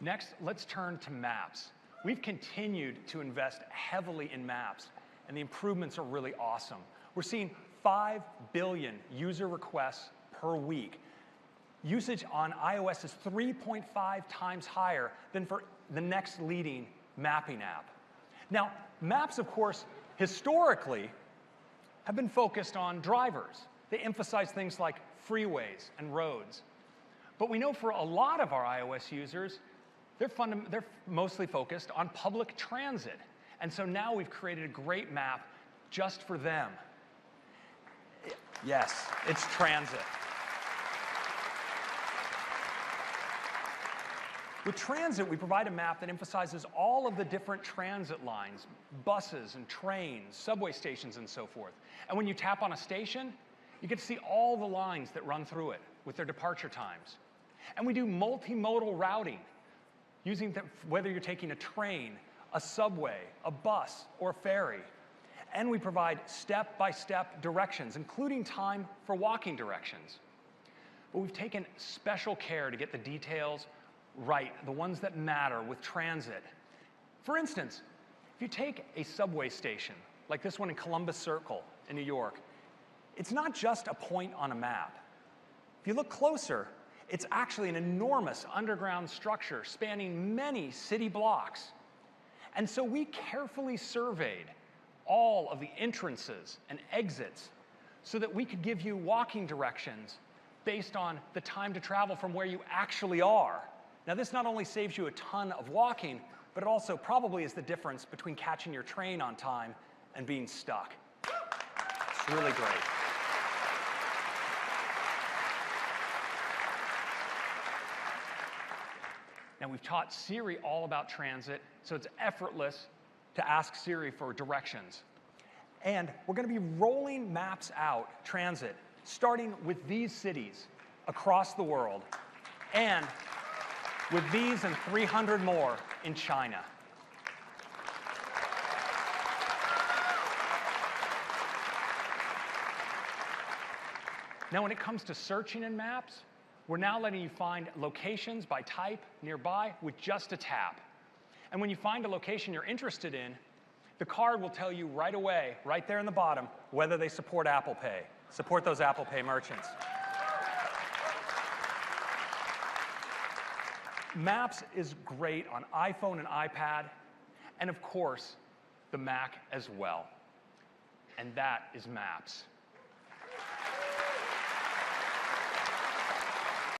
Next, let's turn to maps. We've continued to invest heavily in maps, and the improvements are really awesome. We're seeing 5 billion user requests per week. Usage on iOS is 3.5 times higher than for the next leading mapping app. Now, maps, of course, historically have been focused on drivers. They emphasize things like freeways and roads. But we know for a lot of our iOS users, they're mostly focused on public transit. And so now we've created a great map just for them. Yes, it's transit. With transit, we provide a map that emphasizes all of the different transit lines, buses and trains, subway stations, and so forth. And when you tap on a station, you get to see all the lines that run through it with their departure times. And we do multimodal routing, using whether you're taking a train, a subway, a bus, or a ferry. And we provide step-by-step directions, including time for walking directions. But we've taken special care to get the details right, the ones that matter with transit. For instance, if you take a subway station, like this one in Columbus Circle in New York, it's not just a point on a map. If you look closer, it's actually an enormous underground structure spanning many city blocks. And so we carefully surveyed all of the entrances and exits so that we could give you walking directions based on the time to travel from where you actually are. Now, this not only saves you a ton of walking, but it also probably is the difference between catching your train on time and being stuck. It's really great. Now, we've taught Siri all about transit, so it's effortless to ask Siri for directions. And we're going to be rolling maps out, transit, starting with these cities across the world, and with these and 300 more in China. Now, when it comes to searching in maps, we're now letting you find locations by type nearby with just a tap. And when you find a location you're interested in, the card will tell you right away, right there in the bottom, whether they support Apple Pay. Support those Apple Pay merchants. Maps is great on iPhone and iPad, and of course, the Mac as well. And that is Maps.